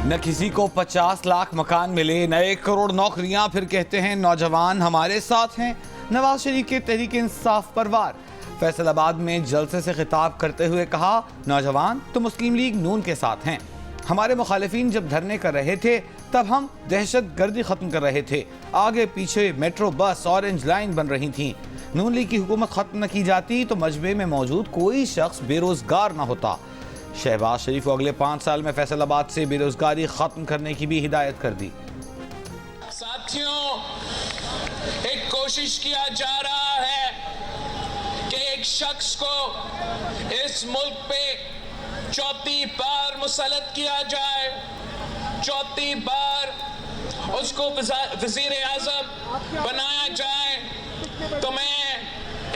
न किसी को 50 लाख मकान मिले, न 1 करोड़ नौकरियां, फिर कहते हैं नौजवान हमारे साथ हैं। नवाज शरीफ के तहरीक इंसाफ पर वार। फैसलाबाद में जलसे से खिताब करते हुए कहा, नौजवान तो मुस्लिम लीग नून के साथ हैं। हमारे मुखालिफिन जब धरने कर रहे थे तब हम दहशत गर्दी खत्म कर रहे थे। आगे पीछे मेट्रो, बस, ऑरेंज लाइन बन रही थी। नून लीग की हुकूमत खत्म न की जाती तो मजमे में मौजूद कोई शख्स बेरोजगार न होता। शहबाज शरीफ को अगले 5 साल में फैसलाबाद से बेरोजगारी खत्म करने की भी हिदायत कर दी। साथियों, एक कोशिश किया जा रहा है कि एक शख्स को इस मुल्क पे चौथी बार मुसल्लत किया जाए, चौथी बार उसको वजीर आज़म बनाया जाए। तो मैं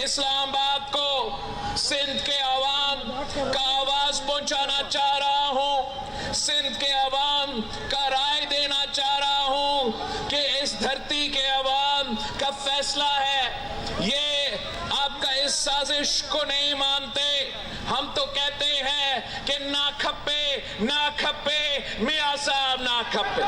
इस्लामाबाद को, सिंध के अवाम का आवाज पहुंचाना चाह रहा हूं, सिंध के अवाम का राय देना चाह रहा हूं कि इस धरती के अवाम का फैसला है। ये आपका इस साजिश को नहीं मानते। हम तो कहते हैं कि ना खप्पे ना खप्पे, मियां साहब ना खप्पे।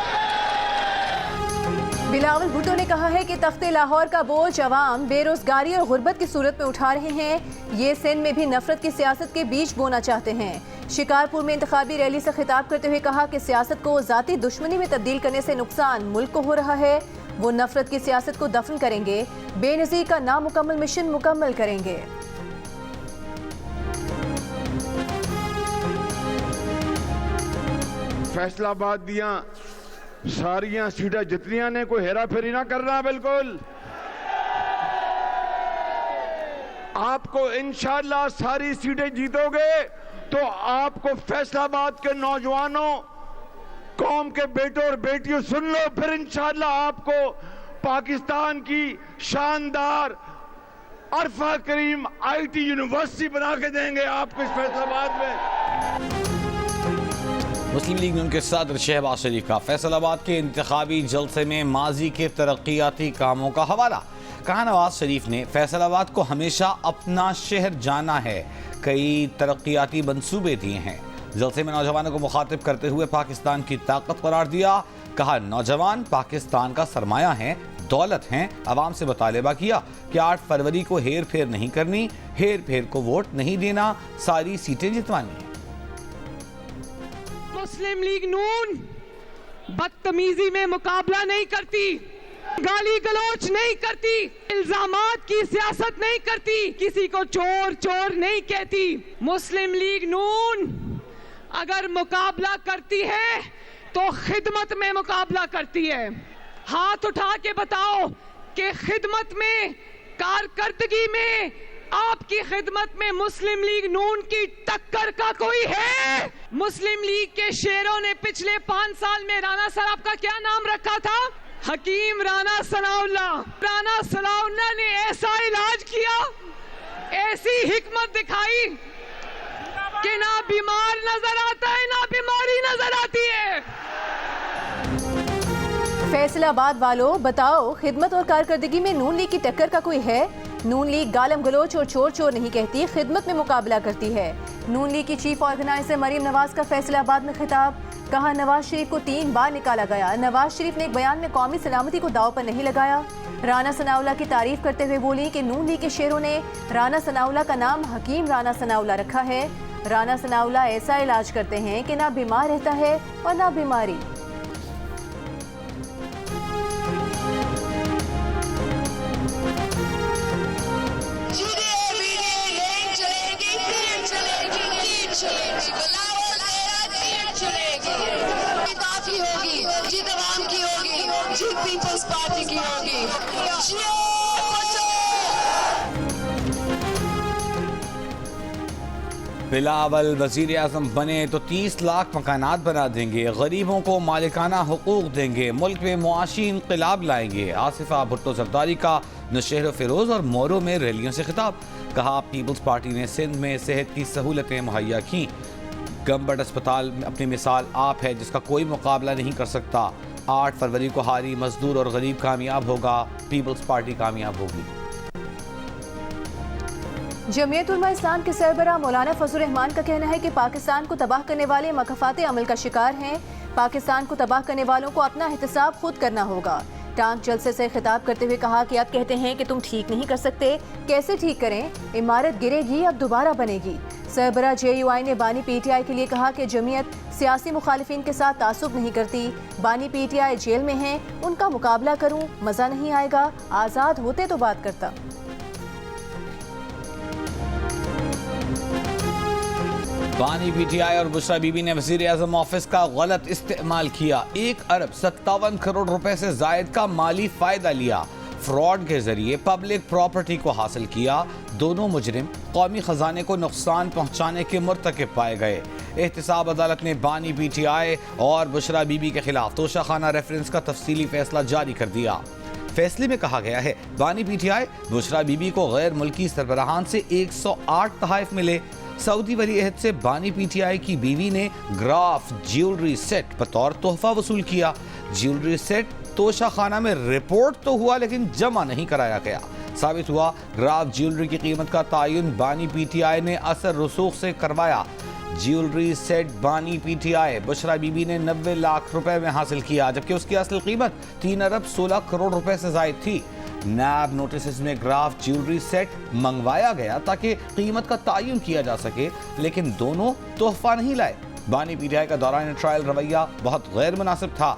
बिलावल भुट्टो ने कहा है कि तख्ते लाहौर का बोझ अवाम बेरोजगारी और गुर्बत की सूरत में उठा रहे हैं। ये सिंध में भी नफरत की सियासत के बीज बोना चाहते हैं। शिकारपुर में इंतखाबी रैली से खिताब करते हुए कहा कि सियासत को जाती दुश्मनी में तब्दील करने से नुकसान मुल्क को हो रहा है। वो नफरत की सियासत को दफन करेंगे, बेनज़ीर का नामुकम्मल मिशन मुकम्मल करेंगे। फैसलाबाद दिया सारियां सीटें जितनियां ने कोई हेरा फेरी ना करना। बिल्कुल आपको इंशाअल्लाह सारी सीटें जीतोगे तो आपको फैसलाबाद के नौजवानों, कौम के बेटों और बेटियों, सुन लो, फिर इंशाअल्लाह आपको पाकिस्तान की शानदार अरफा करीम IT यूनिवर्सिटी बना के देंगे आपको इस फैसलाबाद में। मुस्लिम लीग नून के सदर शहबाज शरीफ का फैसलाबाद के इंतखाबी जलसे में माजी के तरक्याती कामों का हवाला। कहा, नवाज शरीफ ने फैसलाबाद को हमेशा अपना शहर जाना है, कई तरक्याती मंसूबे दिए हैं। जलसे में नौजवानों को मुखातिब करते हुए पाकिस्तान की ताकत करार दिया। कहा, नौजवान पाकिस्तान का सरमाया हैं, दौलत हैं। आवाम से मुतालबा किया कि 8 फरवरी को हेर फेर नहीं करनी, हेर फेर को वोट नहीं देना, सारी सीटें जितवानी है। मुस्लिम लीग नून बदतमीजी में मुकाबला नहीं करती, गाली गलौच नहीं करती, इल्जामात की सियासत नहीं करती, किसी को चोर चोर नहीं कहती। मुस्लिम लीग नून अगर मुकाबला करती है तो खिदमत में मुकाबला करती है। हाथ उठा के बताओ कि खिदमत में, कारकर्दगी में, आपकी खिदमत में मुस्लिम लीग नून की टक्कर का कोई है? मुस्लिम लीग के शेरों ने पिछले 5 साल में राना सराफ का क्या नाम रखा था? हकीम राना सनाउल्लाह। राना सनाउल्लाह ने ऐसा इलाज किया, ऐसी हिकमत दिखाई कि ना बीमार नजर आता है ना बीमारी नजर आती है। फैसलाबाद वालों, बताओ, खिदमत और कारकर्दगी में नून लीग की टक्कर का कोई है? नून लीग गालम गलोच और चोर चोर नहीं कहती, खिदमत में मुकाबला करती है। नून लीग की चीफ ऑर्गेनाइजर मरीम नवाज का फैसलाबाद में खिताब। कहा, नवाज शरीफ को 3 बार निकाला गया। नवाज शरीफ ने एक बयान में कौमी सलामती को दाव पर नहीं लगाया। राना सनाउल्लाह की तारीफ करते हुए बोली कि नून लीग के शेरों ने राना सनाउल्लाह का नाम हकीम राना सनाउल्लाह रखा है। राना सनाउल्लाह ऐसा इलाज करते हैं कि ना बीमार रहता है और ना बीमारी। काफी होगी, जीत अवाम की होगी, जीत पीपल्स पार्टी की होगी। बिलावल वजीर आज़म बने तो 30 लाख मकानात बना देंगे, गरीबों को मालिकाना हुकूक देंगे, मुल्क में मुआशी इंकलाब लाएंगे। आसिफा भुट्टो जरदारी का नौशहर फिरोज और मोरो में रैलियों से खिताब। कहा, पीपल्स पार्टी ने सिंध में सेहत की सहूलतें मुहैया की। गंबट अस्पताल में अपनी मिसाल आप है जिसका कोई मुकाबला नहीं कर सकता। 8 फरवरी को हारी मजदूर और गरीब कामयाब होगा, पीपल्स पार्टी कामयाब होगी। जमीयत उलमा इस्लाम के सरबराह मौलाना फजल रहमान का कहना है कि पाकिस्तान को तबाह करने वाले मकफात अमल का शिकार हैं। पाकिस्तान को तबाह करने वालों को अपना एहतसाब खुद करना होगा। टांग जलसे से खिताब करते हुए कहा कि अब कहते हैं कि तुम ठीक नहीं कर सकते, कैसे ठीक करें? इमारत गिरेगी, अब दोबारा बनेगी। सरबराह JUI ने बानी PTI के लिए कहा कि जमीयत सियासी मुखालिफिन के साथ तासुब नहीं करती। बानी PTI जेल में हैं, उनका मुकाबला करूं, मजा नहीं आएगा, आज़ाद होते तो बात करता। बानी PTI और बुशरा बीबी ने वज़ीर आज़म ऑफिस का गलत इस्तेमाल किया। 1 अरब 57 करोड़ रुपए से जायद का माली फायदा लिया। फ्रॉड के जरिए पब्लिक प्रॉपर्टी को हासिल किया। दोनों मुजरिम कौमी खजाने को नुकसान पहुंचाने के मुर्तकिब पाए गए। एहतसाब अदालत ने बानी PTI और बुशरा बीबी के खिलाफ तोशाखाना रेफरेंस का तफसीली फैसला जारी कर दिया। फैसले में कहा गया है बानी PTI बुशरा बीबी को गैर मुल्की सरबराहान से 108 तहाइफ मिले। सऊदी वली अहद से बानी PTI की बीवी ने ग्राफ ज्वेलरी सेट बतौर तोहफा वसूल किया। ज्वेलरी सेट तोशाखाना में रिपोर्ट तो हुआ लेकिन जमा नहीं कराया गया। साबित हुआ ग्राफ ज्वेलरी की कीमत का तायुन बानी PTI ने असर रसूख से करवाया। ज्वेलरी सेट बानी PTI बुशरा बीबी ने 90 लाख रुपए में हासिल किया, जबकि उसकी असल कीमत 3 अरब 16 करोड़ रुपए से जायद थी। नैब नोटिस में ग्राफ ज्वेलरी सेट मंगवाया गया ताकि कीमत का तायुन किया जा सके, लेकिन दोनों तोहफा नहीं लाए। बानी PTI का दौरान ट्रायल रवैया बहुत गैर मुनासिब था।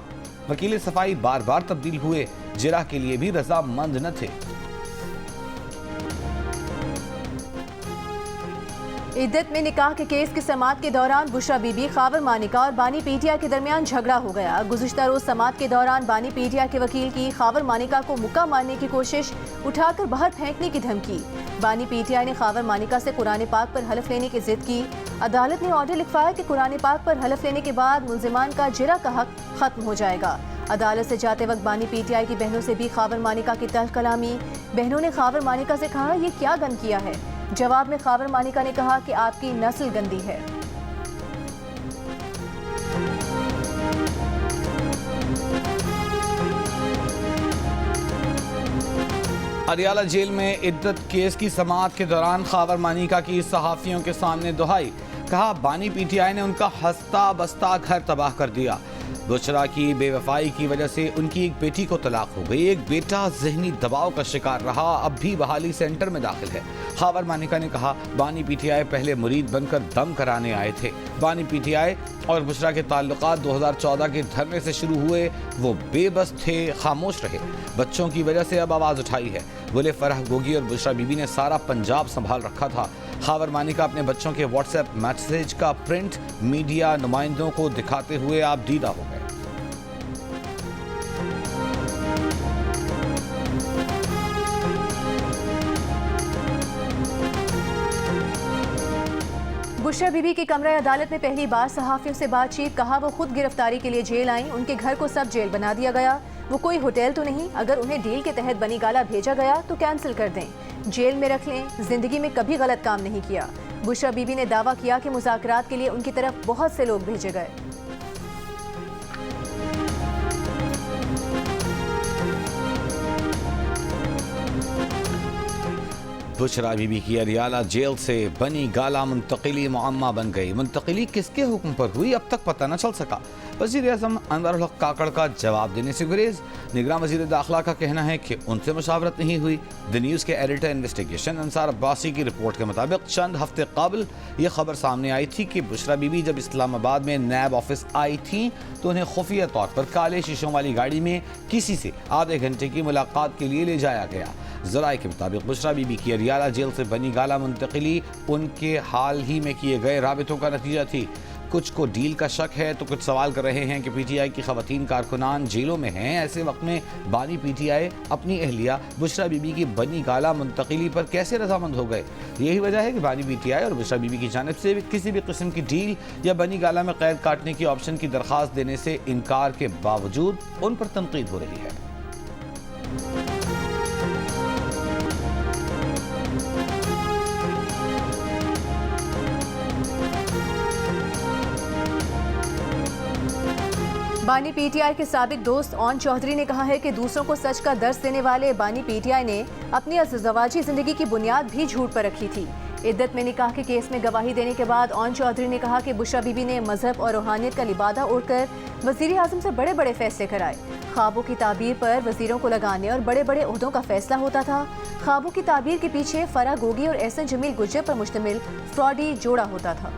वकील सफाई बार बार तब्दील हुए, जिरह के लिए भी रजामंद न थे। इद्दत में निकाह के केस की समाअत के दौरान बुशरा बीबी, खावर मानिका और बानी PTI के दरमियान झगड़ा हो गया। गुज़िश्ता रोज समाअत के दौरान बानी PTI के वकील की खावर मानिका को मुक्का मारने की कोशिश, उठाकर बाहर फेंकने की धमकी। बानी PTI ने खावर मानिका से कुरान पाक पर हलफ लेने की जिद की। अदालत ने ऑर्डर लिखवाया कि कुरान पाक पर हलफ लेने के बाद मुल्जिमान का जिरा का हक खत्म हो जाएगा। अदालत से जाते वक्त बानी PTI की बहनों से भी खावर मानिका की तल्ख कलामी। बहनों ने खावर मानिका से कहा, ये क्या गन किया है? जवाब में खावर मानिका ने कहा कि आपकी नस्ल गंदी है। अदियाला जेल में इद्दत केस की समाअत के दौरान खावर मानिका की सहाफियों के सामने दुहाई। कहा बानी PTI ने उनका हंसता बसता घर तबाह कर दिया। बुशरा की बेवफाई की वजह से उनकी एक बेटी को तलाक हो गई। एक बेटा जहनी दबाव का शिकार रहा, अब भी बहाली सेंटर में दाखिल है। खावर मानिका ने कहा बानी PTI पहले मुरीद बनकर दम कराने आए थे। बानी PTI और बुशरा के ताल्लुकात 2014 के धरने से शुरू हुए। वो बेबस थे, खामोश रहे। बच्चों की वजह से अब आवाज़ उठाई है। बोले फरह गोगी और बुशरा बीबी ने सारा पंजाब संभाल रखा था। खावर मानिका अपने बच्चों के व्हाट्सएप मैसेज का प्रिंट मीडिया नुमाइंदों को दिखाते हुए आप दीदा हो गए। बुशरा बीबी की कमरा अदालत में पहली बार सहाफियों से बातचीत। कहा वो खुद गिरफ्तारी के लिए जेल आई, उनके घर को सब जेल बना दिया गया। वो कोई होटल तो नहीं, अगर उन्हें डील के तहत बनी गाला भेजा गया तो कैंसिल कर दें, जेल में रख लें, जिंदगी में कभी गलत काम नहीं किया। बुशरा बीबी ने दावा किया कि मुज़ाकरात के लिए उनकी तरफ बहुत से लोग भेजे गए। बुशरा बीबी की अदियाला जेल से बनी गाला मुंतकिली मुअम्मा बन गई। मुंतकिली किसके हुक्म पर हुई अब तक पता न चल सका। वज़ीर आज़म अनवरुल हक काकड़ का जवाब देने से गुरेज। निगरान वज़ीर दाखिला का कहना है कि उनसे मुशावरत नहीं हुई। द न्यूज़ के एडिटर इन्वेस्टिगेशन अंसार अब्बासी की रिपोर्ट के मुताबिक चंद हफ्ते कबल ये खबर सामने आई थी कि बुशरा बीबी जब इस्लामाबाद में नैब ऑफिस आई थी तो उन्हें खुफिया तौर पर काले शीशों वाली गाड़ी में किसी से आधे घंटे की मुलाकात के लिए ले जाया गया। ज़राए के मुताबिक बुशरा बीबी की अदियाला जेल से बनी गाला मुंतकिली उनके हाल ही में किए गए राबितों का नतीजा थी। कुछ को डील का शक है तो कुछ सवाल कर रहे हैं कि PTI की खवातीन कारकुनान जेलों में हैं। ऐसे वक्त में बानी PTI अपनी अहलिया बुशरा बीबी की बनी गाला मुंतकिली पर कैसे रजामंद हो गए? यही वजह है कि बानी PTI और बुशरा बीबी की जानिब से किसी भी किस्म की डील या बनी गाला में कैद काटने की ऑप्शन की दरख्वास्त देने से इनकार के बावजूद उन पर तनकीद हो रही है। बानी PTI के साबिक दोस्त ओन चौधरी ने कहा है कि दूसरों को सच का दर्स देने वाले बानी PTI ने अपनी अज़वाजी जिंदगी की बुनियाद भी झूठ पर रखी थी। इद्दत में निकाह के केस में गवाही देने के बाद ओन चौधरी ने कहा कि बुशरा बीबी ने मजहब और रूहानियत का लिबादा ओढ़कर वजीर आजम से बड़े बड़े फैसले कराए। ख्वाबों की ताबीर पर वजीरों को लगाने और बड़े बड़े ओहदों का फैसला होता था। ख्वाबों की ताबीर के पीछे फराह गोगी और एहसन जमील गुज्जर पर मुश्तमिल फ्रॉडी जोड़ा होता था।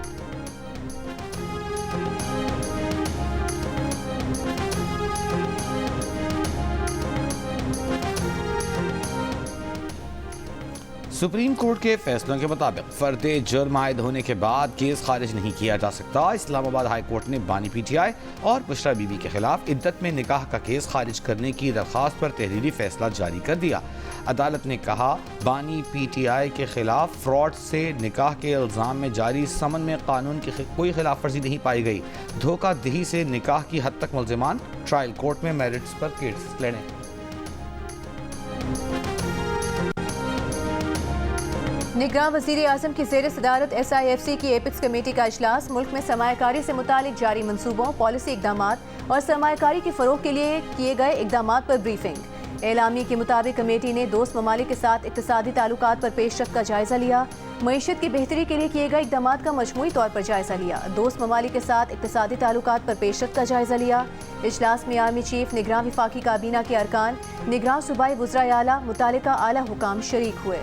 सुप्रीम कोर्ट के फैसलों के मुताबिक फर्दे जुर्म आयद होने के बाद केस खारिज नहीं किया जा सकता। इस्लामाबाद हाई कोर्ट ने बानी पीटीआई और बुशरा बीबी के खिलाफ इद्दत में निकाह का केस खारिज करने की दरख्वास्त पर तहरीरी फैसला जारी कर दिया। अदालत ने कहा, बानी पीटीआई के खिलाफ फ्रॉड से निकाह के इल्ज़ाम में जारी समन में कानून की कोई खिलाफ वर्जी नहीं पाई गई। धोखाधही से निकाह की हद तक मुल्ज़िमान ट्रायल कोर्ट में मेरिट्स पर केस लड़ें। निगरान वज़ीर आज़म की ज़ेर सदारत SIFC की एपिक्स कमेटी का इजलास मुल्क में सरमायाकारी से मुतालिक जारी मनसूबों, पॉलिसी इक़दामात और सरमायाकारी की फ़रोग़ के लिए किए गए इक़दामात पर ब्रीफिंग। एलामी के मुताबिक कमेटी ने दोस्त ममालिक के साथ इक़्तिसादी ताल्लुकात पर पेशरफ्त का जायज़ा लिया। मईशत की बेहतरी के लिए किए गए इक़दामात का मजमूई तौर पर जायज़ा लिया। दोस्त ममालिक के साथ इक़्तिसादी ताल्लुकात पर पेशरफ्त का जायज़ा लिया। इजलास में आर्मी चीफ, निगरान वफाकी काबीना के अरकान, निगरान सूबाई वज़राए आला, मुतालिका आला हुकाम शरीक हुए।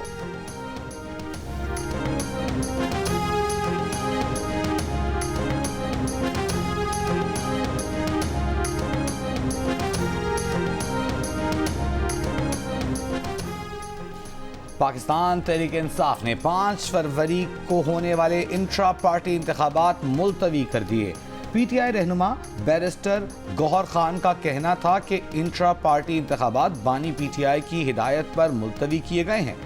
पाकिस्तान तहरीक इंसाफ ने 5 फरवरी को होने वाले इंट्रा पार्टी इंतखाबात मुलतवी कर दिए। पीटीआई रहनुमा बैरिस्टर गौहर खान का कहना था कि इंट्रा पार्टी इंतखाबात बानी पीटीआई की हिदायत पर मुलतवी किए गए हैं।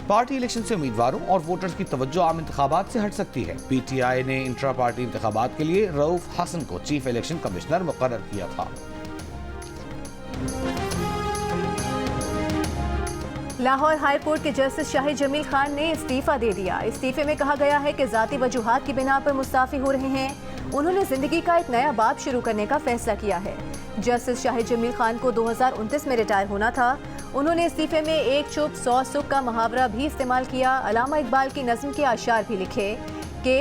पार्टी इलेक्शन से उम्मीदवारों और वोटर्स की तवज्जो आम इंतखाबात से हट सकती है। पीटीआई ने इंट्रा पार्टी इंतखाबात के लिए रऊफ हसन को चीफ इलेक्शन कमिश्नर मुकर्रर किया था। लाहौर हाई कोर्ट के जस्टिस शाहिद जमील खान ने इस्तीफा दे दिया। इस्तीफे में कहा गया है कि जाती वजूहात की बिना पर मुस्ताफी हो रहे हैं। उन्होंने जिंदगी का एक नया बाब शुरू करने का फैसला किया है। जस्टिस शाहिद जमील खान को 2029 में रिटायर होना था। उन्होंने इस्तीफे में एक चुप 100 सुख का मुहावरा भी इस्तेमाल किया। अलामा इकबाल की नज़्म के आशार भी लिखे कि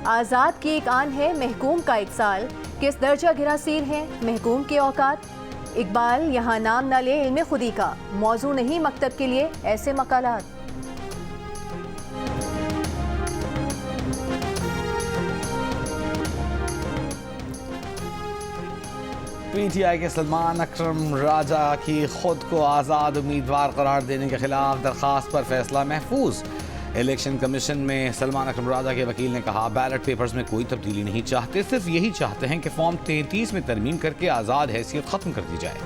आज़ाद की एक आन है, महकूम का एक साल, किस दर्जा गिरासीर है महकूम के औकात। इकबाल यहाँ नाम न ले इल्मे खुदी का, मौजू नहीं मकतब के लिए ऐसे मकालात। पीटीआई के सलमान अकरम राजा की खुद को आज़ाद उम्मीदवार करार देने के खिलाफ दरखास्त पर फैसला महफूज। इलेक्शन कमीशन में सलमान अकरम राजा के वकील ने कहा, बैलेट पेपर्स में कोई तब्दीली नहीं चाहते, सिर्फ यही चाहते हैं कि फॉर्म 33 में तरमीम करके आज़ाद हैसियत ख़त्म कर दी जाए।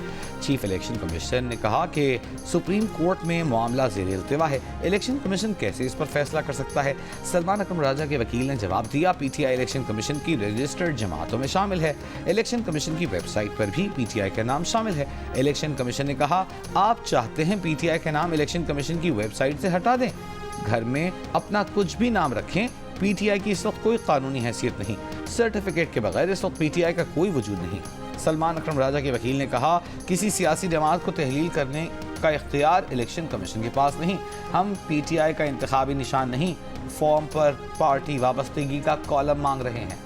चीफ इलेक्शन कमीशन ने कहा कि सुप्रीम कोर्ट में मामला ज़ेर इल्तिवा है, इलेक्शन कमीशन कैसे इस पर फैसला कर सकता है। सलमान अकरम राजा के वकील ने जवाब दिया, पीटीआई इलेक्शन कमीशन की रजिस्टर्ड जमातों में शामिल है। इलेक्शन कमीशन की वेबसाइट पर भी पीटीआई का नाम शामिल है। इलेक्शन कमीशन ने कहा, आप चाहते हैं पीटीआई का नाम इलेक्शन कमीशन की वेबसाइट से हटा दें, घर में अपना कुछ भी नाम रखें, पीटीआई की इस वक्त कोई कानूनी हैसियत नहीं, सर्टिफिकेट के बगैर इस वक्त पीटीआई का कोई वजूद नहीं। सलमान अकरम राजा के वकील ने कहा, किसी सियासी जमात को तहलील करने का इख्तियार इलेक्शन कमीशन के पास नहीं। हम पीटीआई का इंतखाबी निशान नहीं, फॉर्म पर पार्टी वाबस्तगी का कॉलम मांग रहे हैं।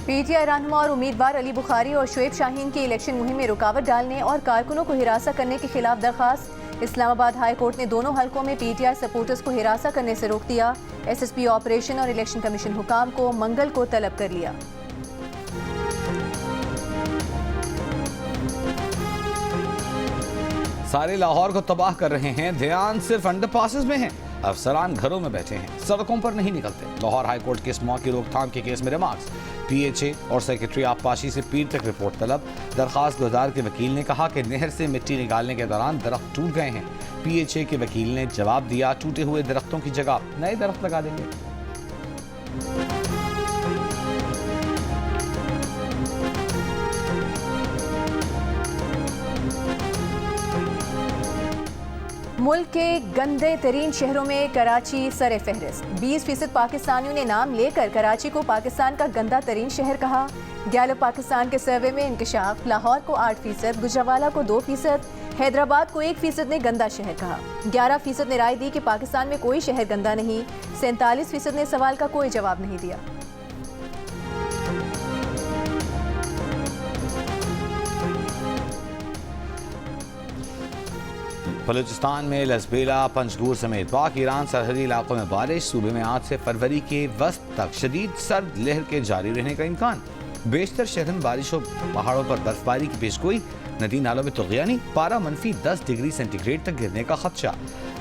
पीटीआई रहनुमा और उम्मीदवार अली बुखारी और शुएब शाहीन की इलेक्शन मुहिम में रुकावट डालने और कारकुनों को हिरासा करने के खिलाफ दरखास्त। इस्लामाबाद हाई कोर्ट ने दोनों हलकों में पीटीआई सपोर्टर्स को हिरासा करने से रोक दिया। एसएसपी ऑपरेशन और इलेक्शन कमीशन हुकाम को मंगल को तलब कर लिया। सारे लाहौर को तबाह कर रहे हैं, ध्यान सिर्फ अंडरपासेस में है। अफसरान घरों में बैठे हैं, सड़कों पर नहीं निकलते। लाहौर हाई कोर्ट के स्मॉग की रोकथाम के केस में रिमार्क्स। पीएचए और सेक्रेटरी आबपाशी से पीर तक रिपोर्ट तलब। दरखास्त गुजार के वकील ने कहा कि नहर से मिट्टी निकालने के दौरान दरख्त टूट गए हैं। पीएचए के वकील ने जवाब दिया, टूटे हुए दरख्तों की जगह नए दरख्त लगा देंगे। मुल्क के गंदे तरीन शहरों में कराची सरे फहरिस्त। 20% पाकिस्तानियों ने नाम लेकर कराची को पाकिस्तान का गंदा तरीन शहर कहा। गैलो पाकिस्तान के सर्वे में इंकशाफ लाहौर को 8%, गुजरावाला को 2%, हैदराबाद को 1% ने गंदा शहर कहा। 11% ने राय दी कि पाकिस्तान में कोई शहर गंदा नहीं। 47% ने सवाल का कोई जवाब नहीं दिया। बलूचिस्तान में लसबेला, पंजगूर समेत पाक ईरान सरहदी इलाकों में बारिश। सूबे में आज से फरवरी के वस्त तक शदीद सर्द लहर के जारी रहने का इम्कान। बेशतर शहरों में बारिश और पहाड़ों पर बर्फबारी की पेशगोई। नदी नालों में तुग़यानी, पारा -10 डिग्री सेंटीग्रेड तक गिरने का खदशा।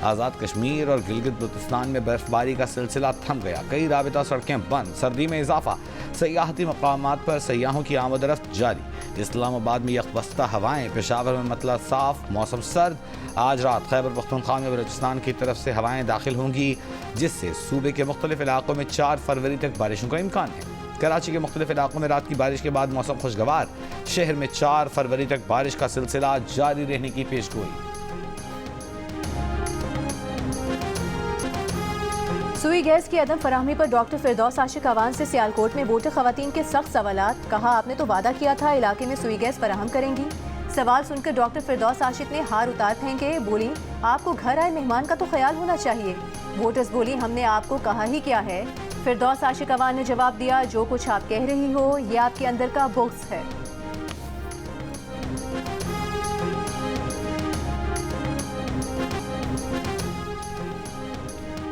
आज़ाद कश्मीर और गिलगित बल्तिस्तान में बर्फबारी का सिलसिला थम गया। कई राबिता सड़कें बंद। सर्दी में इजाफा। सयाहती मकामात पर सयाहों की आमद-ओ-रफ्त जारी। इस्लामाबाद में यकबस्ता हवाएं। पेशावर में मतला साफ, मौसम सर्द। आज रात खैबर पख्तूनख्वा में बलूचिस्तान की तरफ से हवाएं दाखिल होंगी, जिससे सूबे के मुख्तलिफ इलाकों में 4 फरवरी तक बारिशों का इम्कान है। कराची के मुख्तलिफ इलाकों में रात की बारिश के बाद मौसम खुशगवार। शहर में 4 फरवरी तक बारिश का सिलसिला जारी रहने की पेशगोई। सुई गैस की अदम फराहमी पर डॉक्टर फिरदौस आशिक अवान से सियालकोट में वोटर खवातीन के सख्त सवालात। कहा, आपने तो वादा किया था इलाके में सुई गैस फराहम करेंगी। सवाल सुनकर डॉक्टर फिरदौस आशिक ने हार उतार फेंके। बोली, आपको घर आए मेहमान का तो ख्याल होना चाहिए। वोटर्स बोली, हमने आपको कहा ही क्या है। फिरदौस आशिक अवान ने जवाब दिया, जो कुछ आप कह रही हो ये आपके अंदर का बुग़्ज़ है।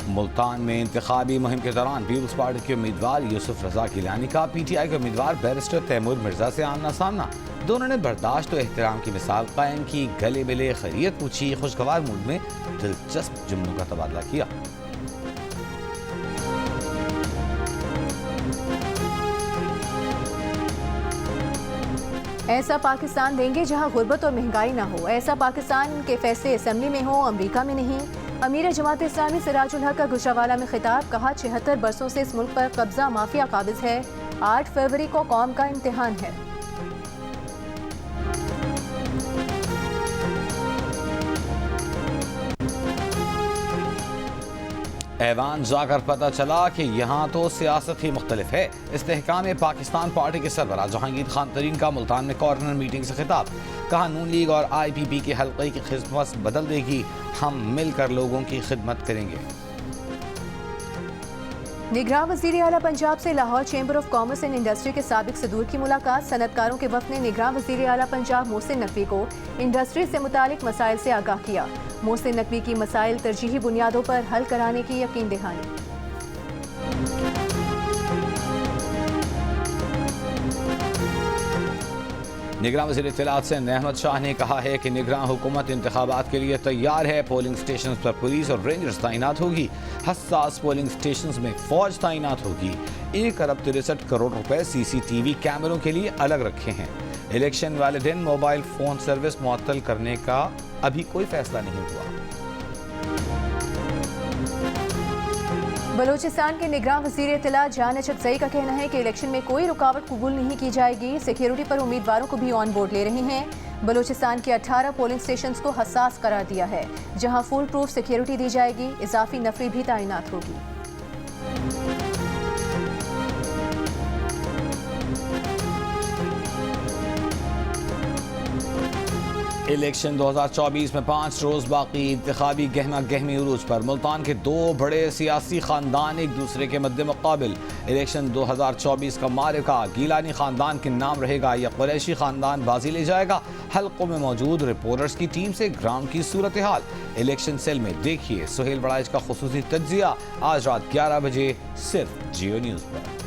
मुल्तान में इंतखाबी मुहिम के दौरान पीपल्स पार्टी के उम्मीदवार यूसुफ रजा गिलानी का PTI के उम्मीदवार बैरिस्टर तैमूर मिर्जा से आमना सामना। दोनों ने बर्दाश्त और एहतराम की मिसाल कायम की। गले मिले, खैरियत पूछी। खुशगवार मूड में दिलचस्प जुमलों का तबादला किया। ऐसा पाकिस्तान देंगे जहां गुर्बत और महंगाई ना हो। ऐसा पाकिस्तान के फैसले असम्बली में हो, अमेरिका में नहीं। अमीर जमात इस्लामी सिराजुल हक का गुजरावाला में खिताब। कहा, 76 बरसों से इस मुल्क पर कब्जा माफिया काबिज है। 8 फरवरी को कौम का इम्तिहान है। ऐवान जाकर पता चला कि यहाँ तो सियासत ही मुख्तलिफ है। इस्तेहकाम पाकिस्तान पार्टी के सरबराह जहांगीर खान तरीन का मुल्तान में कॉर्नर मीटिंग से खिताब। कहा, नून लीग और IPP के हल्के की खिदमत बदल देगी। हम मिलकर लोगों की खिदमत करेंगे। निगरान वज़ीर आला पंजाब से Lahore chamber of commerce and industry के साबिक सदूर की मुलाकात। सनतकारों के वफ़द ने निगरान वज़ीर आला पंजाब मोहसिन नकवी को इंडस्ट्री से मुतालिक मसाइल से आगाह किया। मोहसिन नकवी की मसाइल तरजीही बुनियादों पर हल कराने की यकीन दहानी। निगरान वज़ीर इत्तलात से अहमद शाह ने कहा है कि निगरान हुकूमत इंतखाबात के लिए तैयार है। पोलिंग स्टेशन पर पुलिस और रेंजर्स तैनात होगी। हसास पोलिंग स्टेशन में फौज तैनात होगी। 1 अरब 63 करोड़ रुपए CCTV कैमरों के लिए अलग रखे हैं। इलेक्शन वाले दिन मोबाइल फ़ोन सर्विस मुअत्तल करने का अभी कोई फैसला नहीं हुआ। बलूचिस्तान के निगरान वज़ीर इत्तलात जान अचकज़ई का कहना है कि इलेक्शन में कोई रुकावट कबूल नहीं की जाएगी। सिक्योरिटी पर उम्मीदवारों को भी ऑन बोर्ड ले रहे हैं। बलूचिस्तान के 18 पोलिंग स्टेशन को हसास करार दिया है, जहां फुल प्रूफ सिक्योरिटी दी जाएगी। इजाफी नफरी भी तैनात होगी। इलेक्शन 2024 में 5 रोज बाकी। इंतखाबी गहमा गहमी उरूज पर। मुल्तान के 2 बड़े सियासी खानदान एक दूसरे के मद्दे मुकाबिल। इलेक्शन 2024 का मारिका गिलानी खानदान के नाम रहेगा या कुरैशी खानदान बाजी ले जाएगा। हल्कों में मौजूद रिपोर्टर्स की टीम से ग्राउंड की सूरत हाल। इलेक्शन सेल में देखिए सुहेल बड़ाइच का खुसूसी तज्जिया आज रात 11 बजे सिर्फ जियो न्यूज़ पर।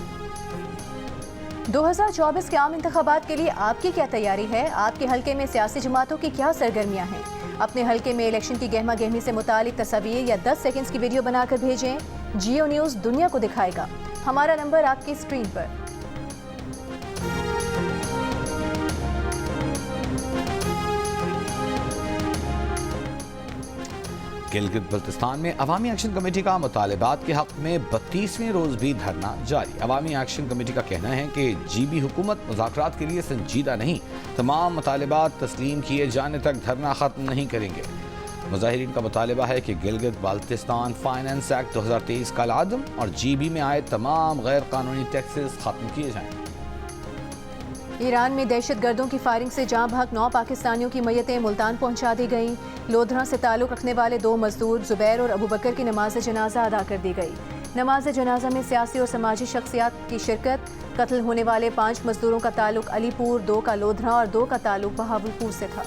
2024 के आम इंतखाबात के लिए आपकी क्या तैयारी है? आपके हल्के में सियासी जमातों की क्या सरगर्मियां हैं? अपने हल्के में इलेक्शन की गहमा गहमी से मुतालिक तस्वीर या 10 सेकंड्स की वीडियो बनाकर भेजें। जियो न्यूज़ दुनिया को दिखाएगा। हमारा नंबर आपकी स्क्रीन पर। गिलगित बल्तिस्तान में अवामी एक्शन कमेटी का मुतालिबात के हक में 32वें रोज भी धरना जारी। अवामी एक्शन कमेटी का कहना है कि GB हुकूमत मुज़ाकरात के लिए संजीदा नहीं। तमाम मुतालिबात तस्लीम किए जाने तक धरना खत्म नहीं करेंगे। मुजाहिरीन का मुतालबा है कि गिलगित बाल्टिस्तान फाइनेंस एक्ट 2023 का लादम और GB में आए तमाम गैर कानूनी टैक्सेस खत्म किए जाएं। ईरान में दहशतगर्दों की फायरिंग से जाँ बहक 9 पाकिस्तानियों की मैयतें मुल्तान पहुंचा दी गईं। लोधरा से ताल्लुक़ रखने वाले 2 मजदूर जुबैर और अबू बकर की नमाज जनाजा अदा कर दी गई। नमाज जनाजा में सियासी और समाजी शख्सियात की शिरकत। कत्ल होने वाले 5 मजदूरों का ताल्लुक़ अलीपुर, 2 का लोधरा और 2 का ताल्लुक़ बहावलपुर से था।